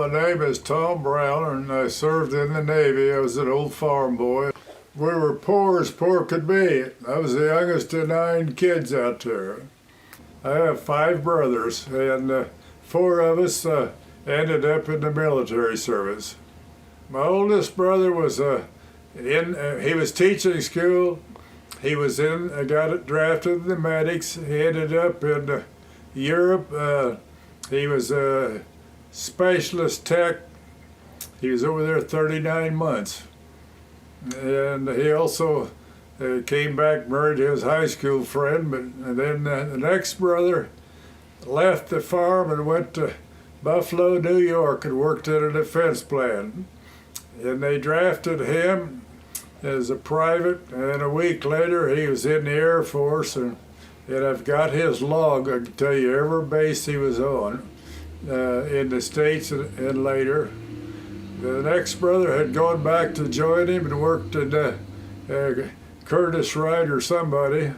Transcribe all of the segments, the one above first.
my name is Tom Brown, and I served in the Navy. I was an old farm boy. We were poor as poor could be. I was the youngest of 9 kids out there. I have 5 brothers, and 4 of us ended up in the military service. My oldest brother was he was teaching school. He was got drafted in the medics. He ended up in Europe. He was a specialist tech. He was over there 39 months. And he also came back, married his high school friend, but then the next brother left the farm and went to Buffalo, New York, and worked at a defense plant. And they drafted him as a private, and a week later he was in the Air Force, and I've got his log. I can tell you every base he was on in the States and later. The next brother had gone back to join him and worked at Curtis Wright or somebody,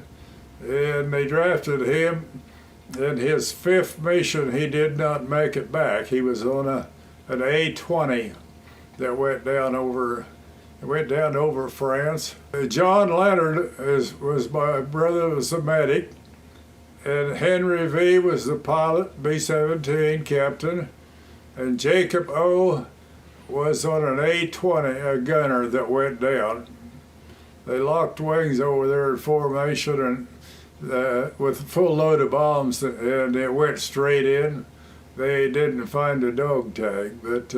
and they drafted him. In his 5th mission, he did not make it back. He was on an A-20 that went down over France. John Leonard was my brother, was a medic, and Henry V was the pilot, B-17 captain, and Jacob O was on an A-20, a gunner that went down. They locked wings over there in formation and with a full load of bombs, and it went straight in. They didn't find a dog tag, but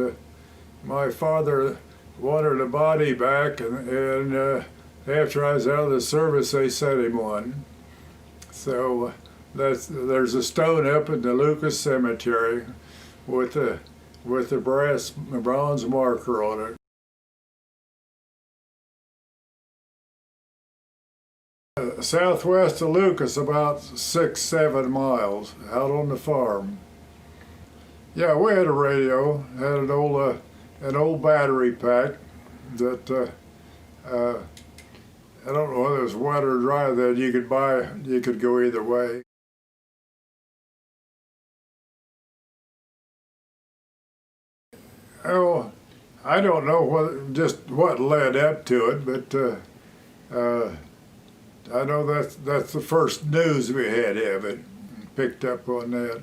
my father wanted a body back, and after I was out of the service, they sent him one. So there's a stone up in the Lucas Cemetery with the bronze marker on it. Southwest of Lucas, about 6-7 miles out on the farm. Yeah, we had a radio. Had an old battery pack that I don't know whether it was wet or dry that you could buy. You could go either way. Oh, I don't know what led up to it, but I know that's the first news we had of it. Picked up on that.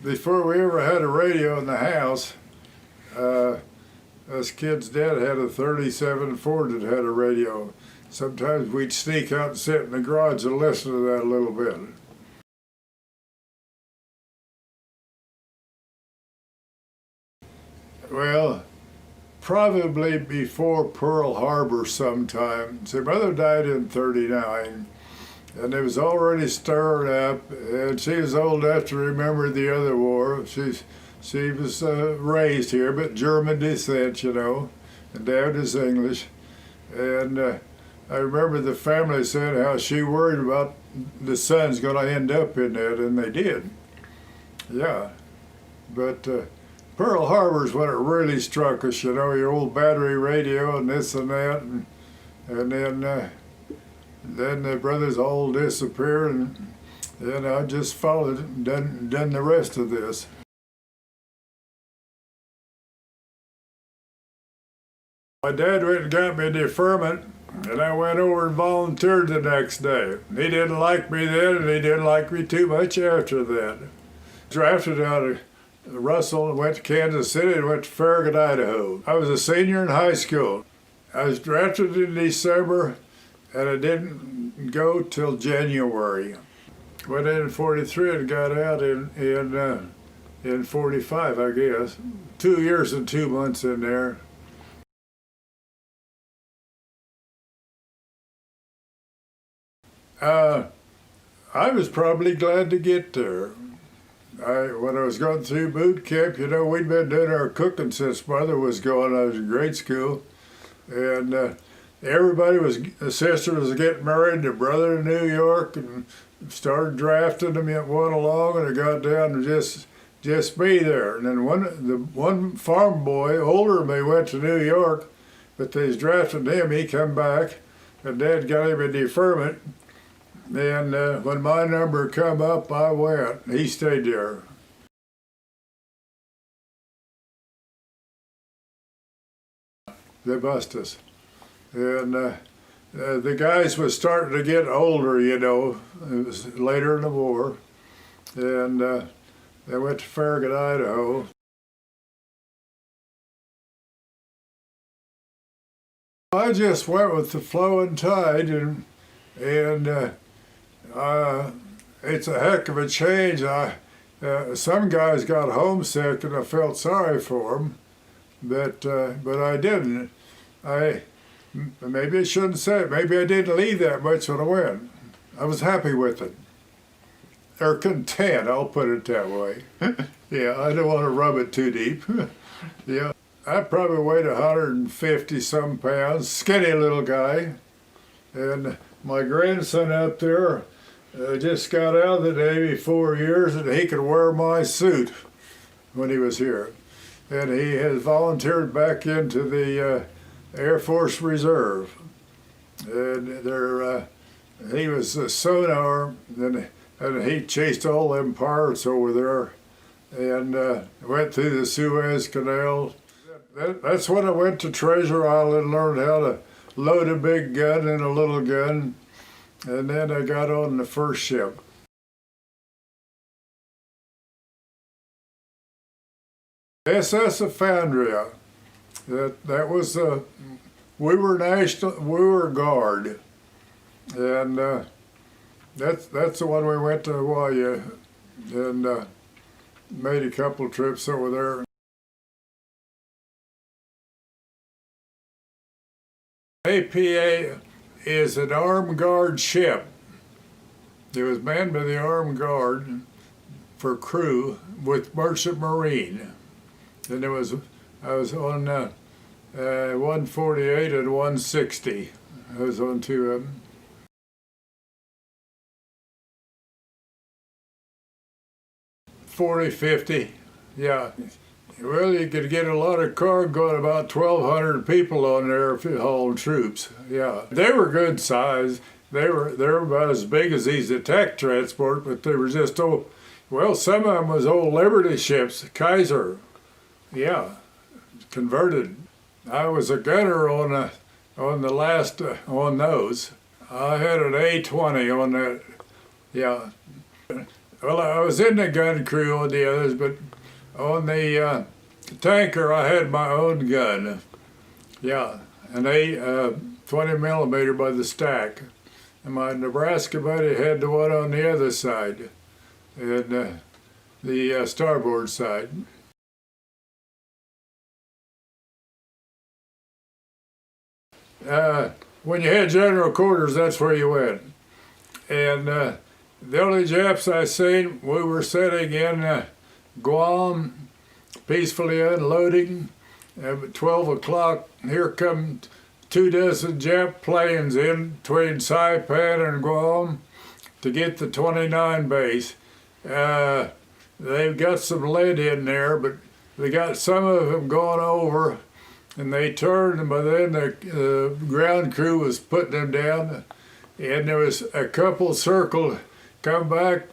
Before we ever had a radio in the house, us kids' dad had a 37 Ford that had a radio. Sometimes we'd sneak out and sit in the garage and listen to that a little bit. Well, probably before Pearl Harbor sometime. See, Mother died in '39, and it was already stirred up, and she was old enough to remember the other war. She was raised here, but German descent, you know, and Dad is English. And I remember the family saying how she worried about the son's going to end up in that, and they did. Yeah, but Pearl Harbor's when it really struck us, you know, your old battery radio and this and that, and then the brothers all disappeared, and I just followed it and done the rest of this. My dad went and got me a deferment, and I went over and volunteered the next day. He didn't like me then, and he didn't like me too much after that. Drafted out of Russell and went to Kansas City and went to Farragut, Idaho. I was a senior in high school. I was drafted in December, and I didn't go till January. Went in 43 and got out in 45, I guess. 2 years and 2 months in there. I was probably glad to get there. When I was going through boot camp, you know, we'd been doing our cooking since Mother was going. I was in grade school, and the sister was getting married, the brother in New York, and started drafting them. It went along, and it got down to just me there. And then one farm boy, older than me, went to New York, but they was drafting him. He come back, and Dad got him a deferment. And when my number come up, I went. He stayed there. they bust us. And the guys was starting to get older, you know. It was later in the war. And they went to Farragut, Idaho. I just went with the flowing tide, and it's a heck of a change. Some guys got homesick, and I felt sorry for them, but I didn't. Maybe I shouldn't say it. Maybe I didn't leave that much when I went. I was happy with it, or content. I'll put it that way. Yeah, I don't want to rub it too deep. Yeah. I probably weighed 150 some pounds, skinny little guy. And my grandson up there just got out of the Navy 4 years, and he could wear my suit when he was here. And he has volunteered back into the Air Force Reserve. And he was a sonar, and he chased all them pirates over there and went through the Suez Canal. That's when I went to Treasure Island and learned how to load a big gun and a little gun, and then I got on the first ship. SS Efandria. That was we were guard, and that's the one we went to Hawaii and made a couple trips over there. APA is an armed guard ship. It was manned by the armed guard for crew with merchant marine, and I was on 148 and 160. I was on two of them. $40, $50, yeah. Well, you could get a lot of cargo and about 1,200 people on there hauling troops. Yeah, they were good size. They were about as big as these attack transport, but they were just old. Well, some of them was old Liberty ships, Kaiser. Yeah, converted. I was a gunner on the last on those. I had an A-20 on that. Yeah. Well, I was in the gun crew on the others, but on the tanker, I had my own gun. Yeah, an 20 millimeter by the stack. And my Nebraska buddy had the one on the other side, and the starboard side. When you had general quarters, that's where you went. And the only Japs I seen, we were sitting in Guam, peacefully unloading. At 12 o'clock, here come 24 Jap planes in between Saipan and Guam to get the 29 base. They've got some lead in there, but they got some of them going over, and they turned, and by then the ground crew was putting them down, and there was a couple circled, come back.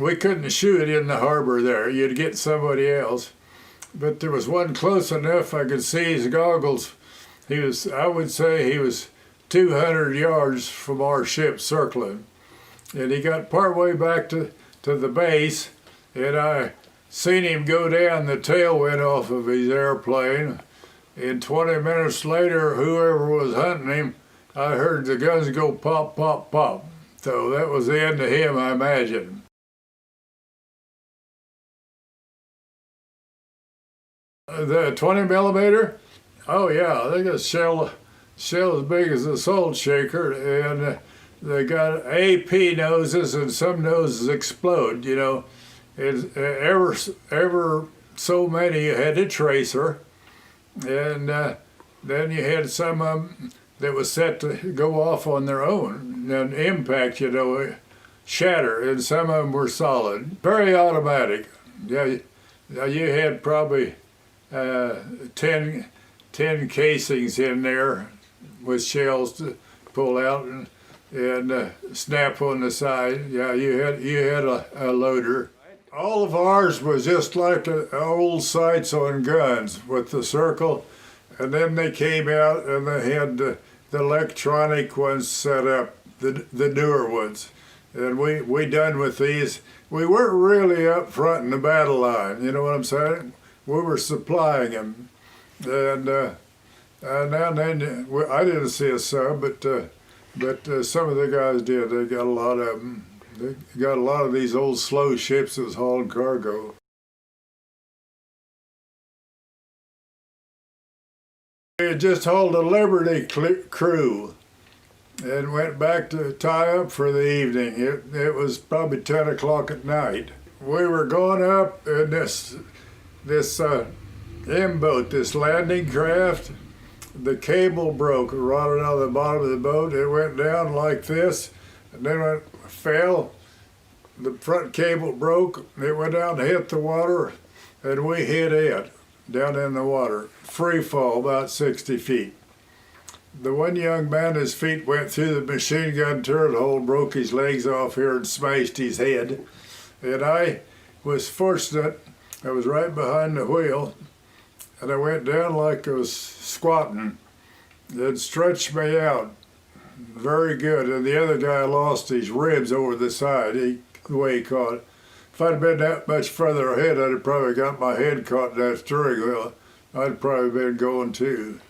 We couldn't shoot in the harbor there. You'd get somebody else. But there was one close enough I could see his goggles. I would say he was 200 yards from our ship circling. And he got partway back to the base, and I seen him go down. The tail went off of his airplane. And 20 minutes later, whoever was hunting him, I heard the guns go pop, pop, pop. So that was the end of him, I imagine. The 20 millimeter? Oh yeah, they got shell as big as a salt shaker, and they got AP noses, and some noses explode, you know. And ever so many had a tracer, and then you had some of them that was set to go off on their own, and impact, you know, shatter, and some of them were solid. Very automatic. Yeah, you had probably 10 casings in there with shells to pull out and snap on the side. Yeah, you had a loader. All of ours was just like old sights on guns with the circle. And then they came out and they had the electronic ones set up, the newer ones. And we done with these. We weren't really up front in the battle line, you know what I'm saying? We were supplying them. And now and then, I didn't see a sub, but some of the guys did. They got a lot of them. They got a lot of these old slow ships that was hauling cargo. We had just hauled a Liberty crew and went back to tie up for the evening. It was probably 10 o'clock at night. We were going up in this M-boat, this landing craft. The cable broke, rotted out of the bottom of the boat. It went down like this, and then it fell. The front cable broke. It went down and hit the water, and we hit it down in the water. Free fall, about 60 feet. The one young man, his feet went through the machine gun turret hole, broke his legs off here and smashed his head. And I was fortunate. I was right behind the wheel, and I went down like I was squatting. It stretched me out very good, and the other guy lost his ribs over the side, the way he caught it. If I'd been that much further ahead, I'd have probably got my head caught in that steering wheel. I'd probably been going too.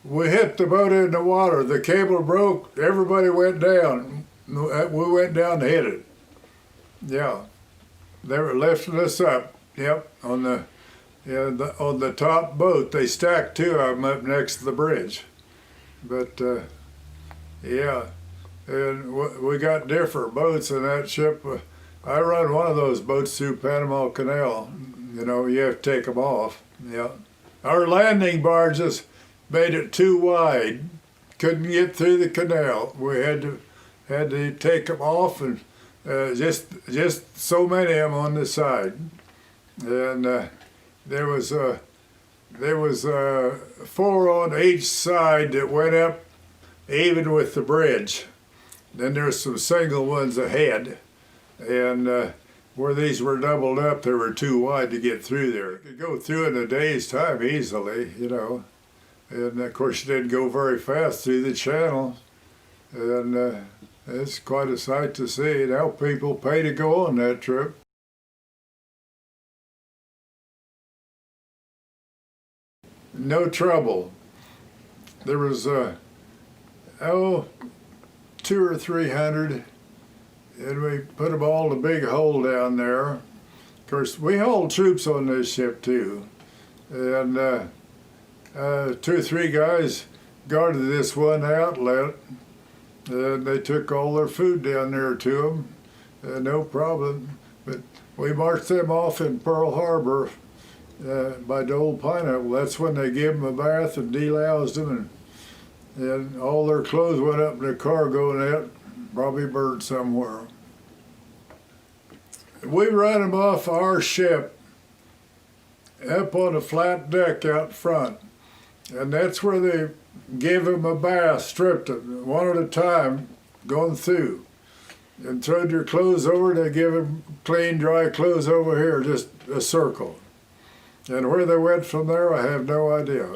We hit the boat in the water. The cable broke. Everybody went down. We went down and hit it. Yeah, they were lifting us up. Yep, on the top boat. They stacked two of them up next to the bridge. But yeah, and we got different boats in that ship. I run one of those boats through Panama Canal. You know, you have to take them off. Yeah, our landing barges made it too wide. Couldn't get through the canal. We had to take them off, and just so many of them on the side. And there was 4 on each side that went up even with the bridge. Then there's some single ones ahead, and where these were doubled up, they were too wide to get through there. You could go through in a day's time easily, you know. And of course, you didn't go very fast through the channel, and it's quite a sight to see. Now people pay to go on that trip. No trouble. There was 200 or 300, and we put them all in a big hole down there. Of course, we hauled troops on this ship too, and 2 or 3 guys guarded this one outlet, and they took all their food down there to them, no problem. But we marched them off in Pearl Harbor by the old Pineapple. That's when they gave them a bath and deloused them, and all their clothes went up in the cargo net, probably burned somewhere. We ran them off our ship up on a flat deck out front, and that's where they gave them a bath, stripped them one at a time, going through, and throwed your clothes over. They give them clean, dry clothes over here, just a circle. And where they went from there, I have no idea.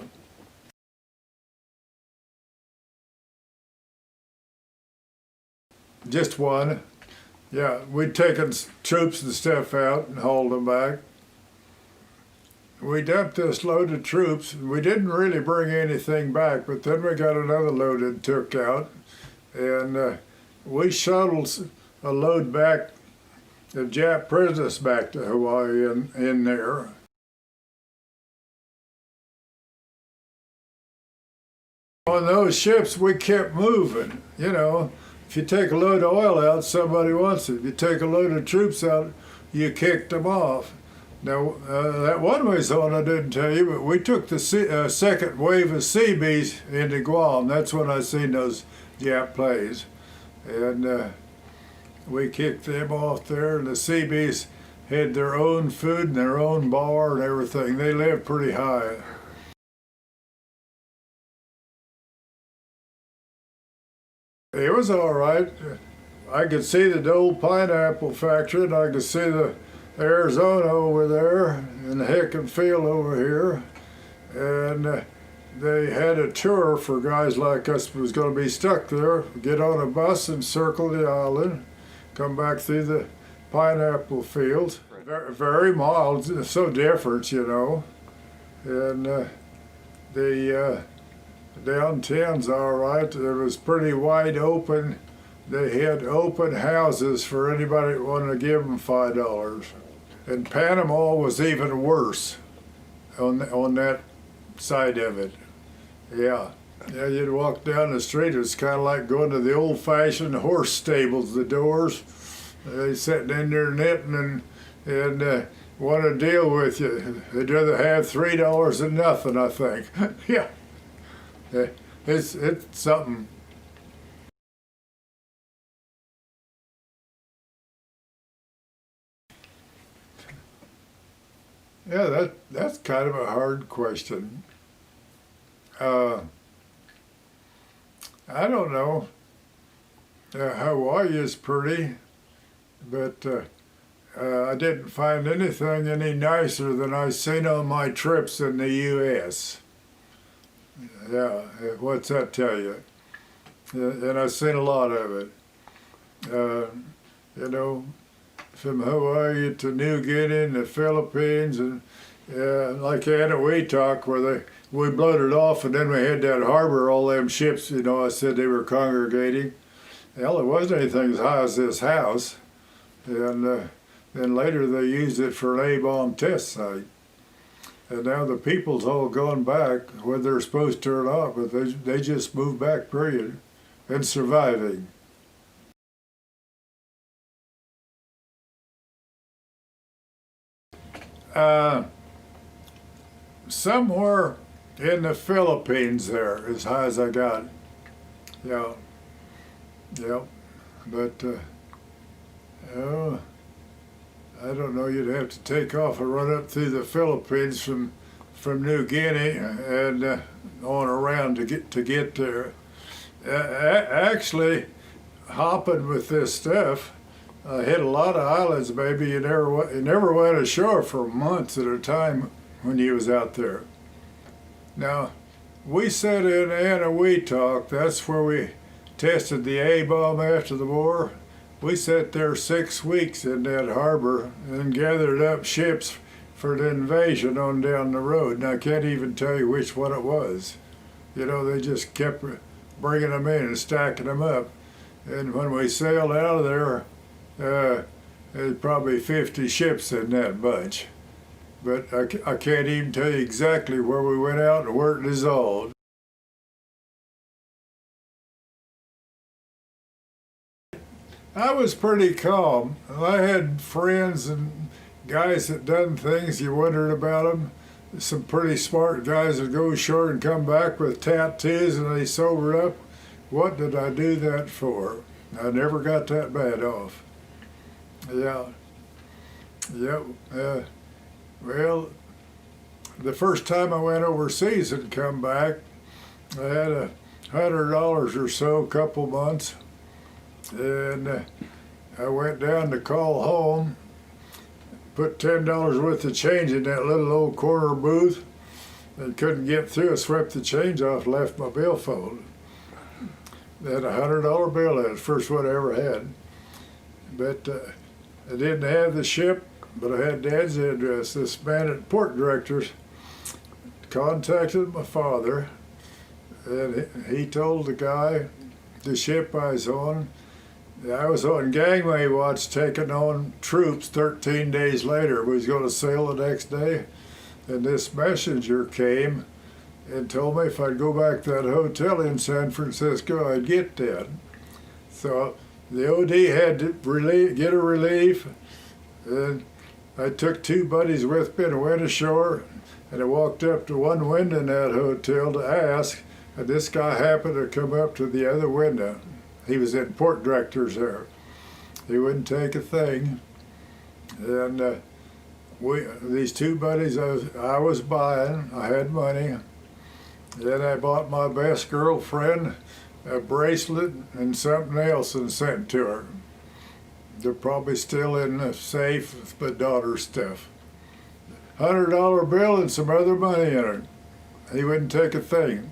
Just one. Yeah, we'd taken troops and stuff out and hauled them back. We dumped this load of troops. We didn't really bring anything back, but then we got another load and took out. And we shuttled a load back of Jap prisoners back to Hawaii in there. On those ships, we kept moving, you know. If you take a load of oil out, somebody wants it. If you take a load of troops out, you kicked them off. Now, that one way zone I didn't tell you, but we took the second wave of Seabees into Guam. That's when I seen those Jap planes. And we kicked them off there, and the Seabees had their own food and their own bar and everything. They lived pretty high. It was all right. I could see the old pineapple factory, and I could see the Arizona over there and the Hicken field over here. And they had a tour for guys like us who was going to be stuck there, get on a bus and circle the island, come back through the pineapple fields. Very, very mild, so different, you know. And the downtown's all right. It was pretty wide open. They had open houses for anybody that wanted to give them $5. And Panama was even worse on that side of it. Yeah. Yeah, you'd walk down the street, it was kind of like going to the old-fashioned horse stables, the doors. They sitting in there knitting and want to deal with you. They'd rather have $3 than nothing, I think. Yeah. It's something. Yeah, that's kind of a hard question. I don't know. Hawaii is pretty, but I didn't find anything any nicer than I've seen on my trips in the U.S. Yeah, what's that tell you? And I've seen a lot of it. You know, from Hawaii to New Guinea and the Philippines, and like Anahuac, where we blowed it off, and then we had that harbor, all them ships, you know, I said they were congregating. Hell, it wasn't anything as high as this house. And then later they used it for an A-bomb test site. And now the people's all gone back, whether they're supposed to or not, but they just moved back, period, and surviving. Somewhere in the Philippines there, as high as I got. Yeah. Yep. But, oh, I don't know, you'd have to take off and run up through the Philippines from New Guinea and on around to get there. Actually, hopping with this stuff, I hit a lot of islands. Maybe you never went ashore for months at a time when you was out there. Now, we sat in Anahuac. That's where we tested the A-bomb after the war. We sat there 6 weeks in that harbor and gathered up ships for the invasion on down the road. And I can't even tell you which one it was. You know, they just kept bringing them in and stacking them up. And when we sailed out of there, there's probably 50 ships in that bunch. But I can't even tell you exactly where we went out and where it dissolved. I was pretty calm. I had friends and guys that done things, you wondered about them. Some pretty smart guys that go ashore and come back with tattoos and they sober up. What did I do that for? I never got that bad off. Yeah. Yep. Well, the first time I went overseas and come back, I had $100 or so, a couple months, and I went down to call home, put $10 worth of change in that little old corner booth, and couldn't get through. I swept the change off, left my billfold. They had a $100 bill in it, first one I ever had. But I didn't have the ship, but I had Dad's address. This man at Port Directors contacted my father, and he told the guy the ship I was on gangway watch taking on troops 13 days later. We was going to sail the next day, and this messenger came and told me if I'd go back to that hotel in San Francisco, I'd get that. So the OD had to get a relief, and I took 2 buddies with me and went ashore, and I walked up to one window in that hotel to ask, and this guy happened to come up to the other window. He was in Port Directors there. He wouldn't take a thing. And these 2 buddies I was buying, I had money. Then I bought my best girlfriend a bracelet and something else and sent to her. They're probably still in the safe with my daughter's stuff. $100 bill and some other money in it. He wouldn't take a thing.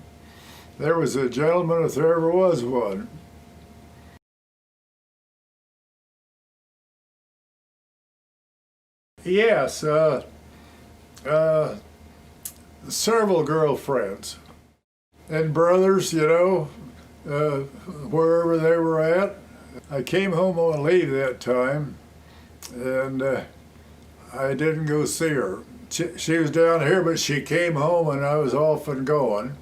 There was a gentleman if there ever was one. Yes, several girlfriends and brothers, you know, wherever they were at. I came home on leave that time, and I didn't go see her. She was down here, but she came home and I was off and going.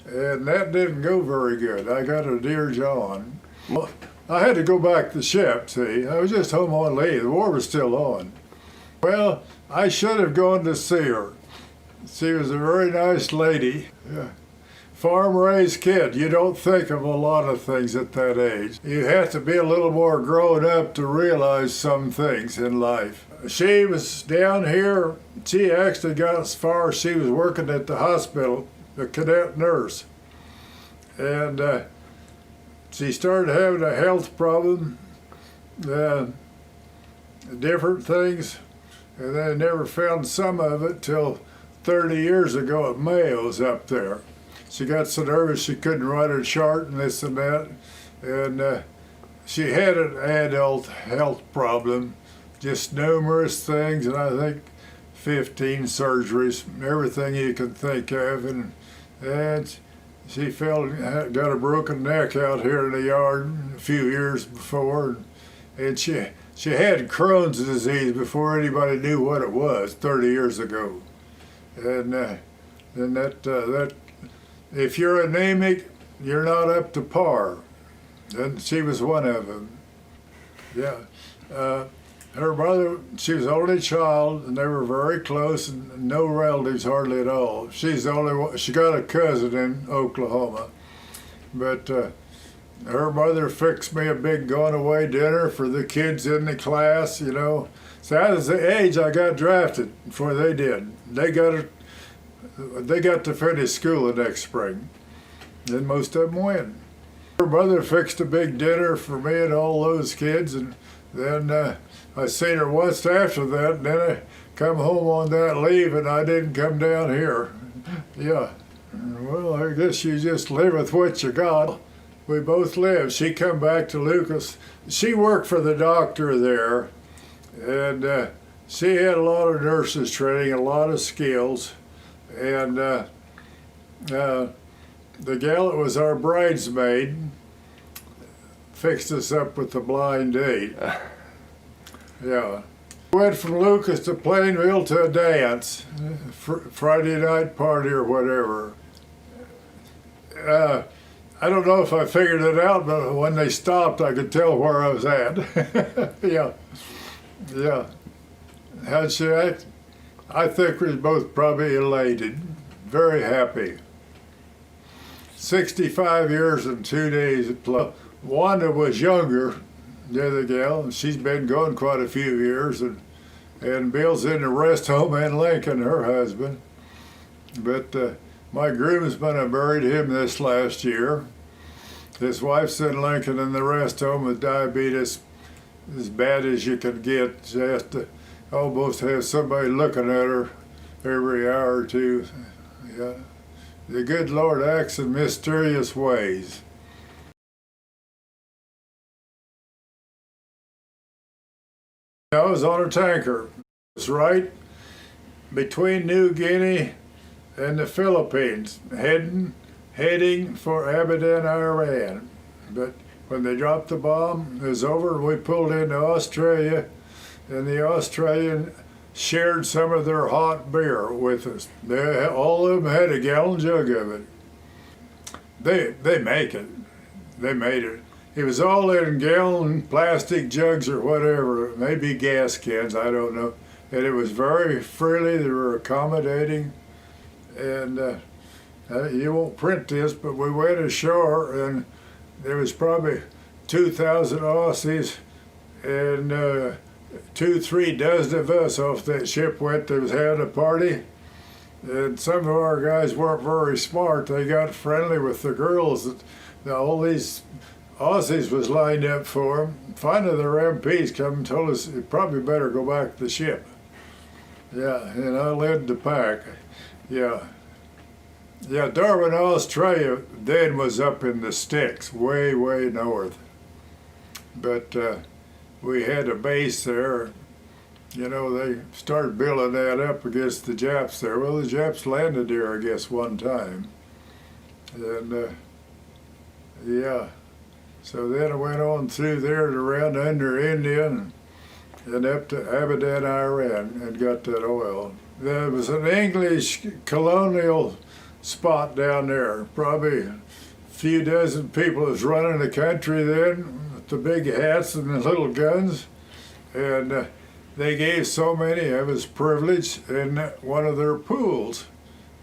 And that didn't go very good. I got a Dear John. Well, I had to go back to the ship, see. I was just home on leave. The war was still on. Well, I should have gone to see her. She was a very nice lady. Yeah. Farm-raised kid. You don't think of a lot of things at that age. You have to be a little more grown up to realize some things in life. She was down here. She actually got as far as she was working at the hospital, a cadet nurse. And she started having a health problem, different things, and they never found some of it till 30 years ago at Mayo's up there. She got so nervous she couldn't write her chart and this and that, and she had an adult health problem, just numerous things, and I think 15 surgeries, everything you can think of, and she got a broken neck out here in the yard a few years before, and she had Crohn's disease before anybody knew what it was 30 years ago, and that if you're anemic, you're not up to par, and she was one of them. Yeah. Her mother, she was the only child, and they were very close, and no relatives hardly at all. She's the only one. She got a cousin in Oklahoma, but her mother fixed me a big going-away dinner for the kids in the class, you know. So that was the age I got drafted before they did. They got to finish school the next spring. Then most of them went. Her mother fixed a big dinner for me and all those kids, and then I seen her once after that, and then I come home on that leave, and I didn't come down here. Yeah. Well, I guess you just live with what you got. We both lived. She come back to Lucas. She worked for the doctor there, and she had a lot of nurses training, a lot of skills, and the gal that was our bridesmaid fixed us up with the blind date. Yeah. Went from Lucas to Plainville to a dance, Friday night party or whatever. I don't know if I figured it out, but when they stopped, I could tell where I was at. Yeah. Yeah. How'd she act? I think we were both probably elated, very happy. 65 years and 2 days at Plum. Wanda was younger, the other gal, and she's been gone quite a few years, and Bill's in the rest home in Lincoln, her husband. But my groomsmen, I buried him this last year. His wife's in Lincoln in the rest home with diabetes as bad as you could get. She has to almost have somebody looking at her every hour or two. Yeah. The good Lord acts in mysterious ways. I was on a tanker. It's right between New Guinea and the Philippines, heading for Abadan, Iran. But when they dropped the bomb, it was over, and we pulled into Australia, and the Australian shared some of their hot beer with us. All of them had a gallon jug of it. They make it. They made it. It was all in gallon plastic jugs or whatever, maybe gas cans, I don't know. And it was very freely, they were accommodating. And you won't print this, but we went ashore, and there was probably 2,000 Aussies, and 2-3 dozen of us off that ship went to having a party. And some of our guys weren't very smart. They got friendly with the girls. All these Aussies was lined up for them. Finally, their MPs come and told us you probably better go back to the ship. Yeah, and I led the pack. Yeah. Yeah, Darwin, Australia then was up in the sticks, way, way north. But we had a base there. You know, they started building that up against the Japs there. Well, the Japs landed there, I guess, one time. And yeah, so then I went on through there and around under India and up to Abadan, Iran, and got that oil. There was an English colonial spot down there. Probably a few dozen people was running the country then with the big hats and the little guns. And they gave so many of us privilege in one of their pools,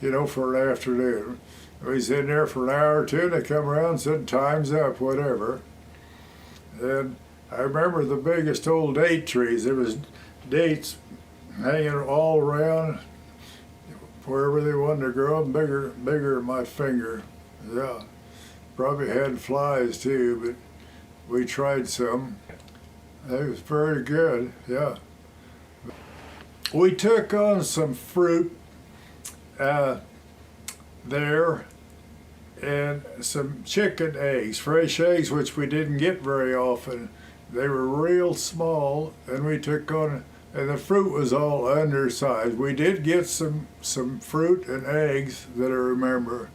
you know, for an afternoon. We was in there for an hour or two, and they come around and said, time's up, whatever. And I remember the biggest old date trees. There was dates hanging all around wherever they wanted to grow, bigger than my finger. Yeah, probably had flies too, but we tried some. It was very good, yeah. We took on some fruit there and some chicken eggs, fresh eggs, which we didn't get very often. They were real small, and we took on, and the fruit was all undersized. We did get some fruit and eggs that I remember,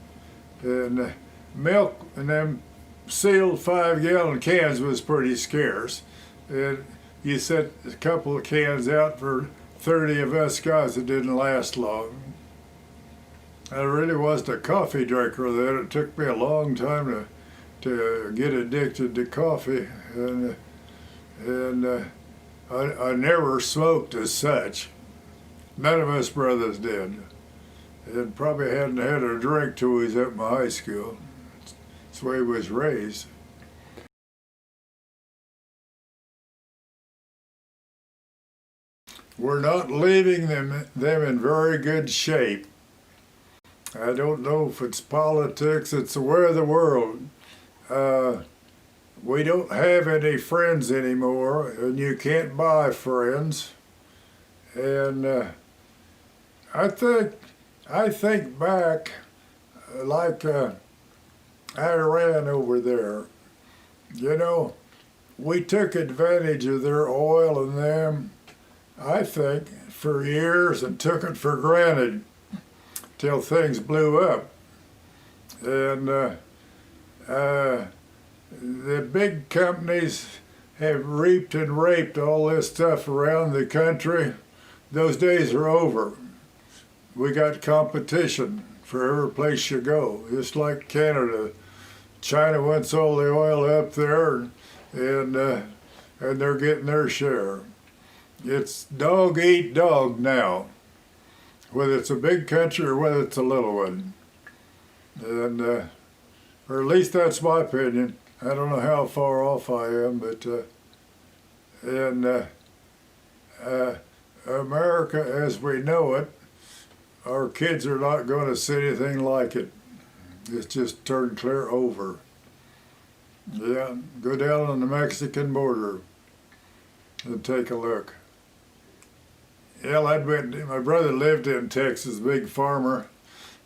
and milk in them sealed 5-gallon cans was pretty scarce. And you set a couple of cans out for 30 of us guys. It didn't last long. I really wasn't a coffee drinker then. It took me a long time to get addicted to coffee, and I never smoked as such. None of us brothers did, and probably hadn't had a drink till we was at my high school. That's the way we was raised. We're not leaving them in very good shape. I don't know if it's politics, it's the way of the world. We don't have any friends anymore, and you can't buy friends. And I think back, like Iran over there. You know, we took advantage of their oil and them, I think, for years, and took it for granted till things blew up. And the big companies have reaped and raped all this stuff around the country. Those days are over. We got competition for every place you go, just like Canada. China wants all the oil up there, and they're getting their share. It's dog eat dog now, whether it's a big country or whether it's a little one. And or at least that's my opinion. I don't know how far off I am, but America as we know it, our kids are not going to see anything like it. It's just turned clear over. Yeah, go down on the Mexican border and take a look. Yeah, my brother lived in Texas, big farmer.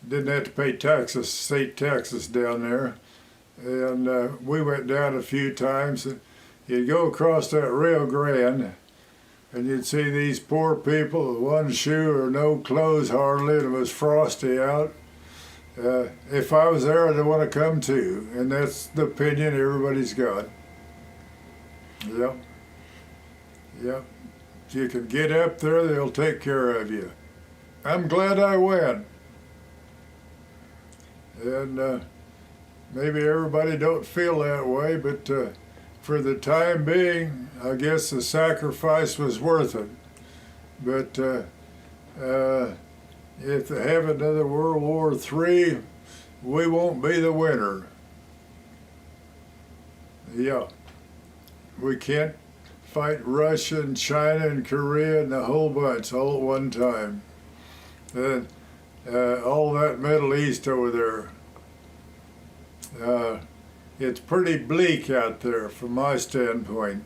Didn't have to pay taxes, state taxes down there. And we went down a few times. And you'd go across that Rio Grande, and you'd see these poor people with one shoe or no clothes hardly, and it was frosty out. If I was there, I'd want to come too. And that's the opinion everybody's got. Yep. Yep. If you can get up there, they'll take care of you. I'm glad I went. And maybe everybody don't feel that way, but for the time being, I guess the sacrifice was worth it. But if they have another World War III, we won't be the winner. Yeah, we can't fight Russia and China and Korea and a whole bunch all at one time. And all that Middle East over there. It's pretty bleak out there from my standpoint.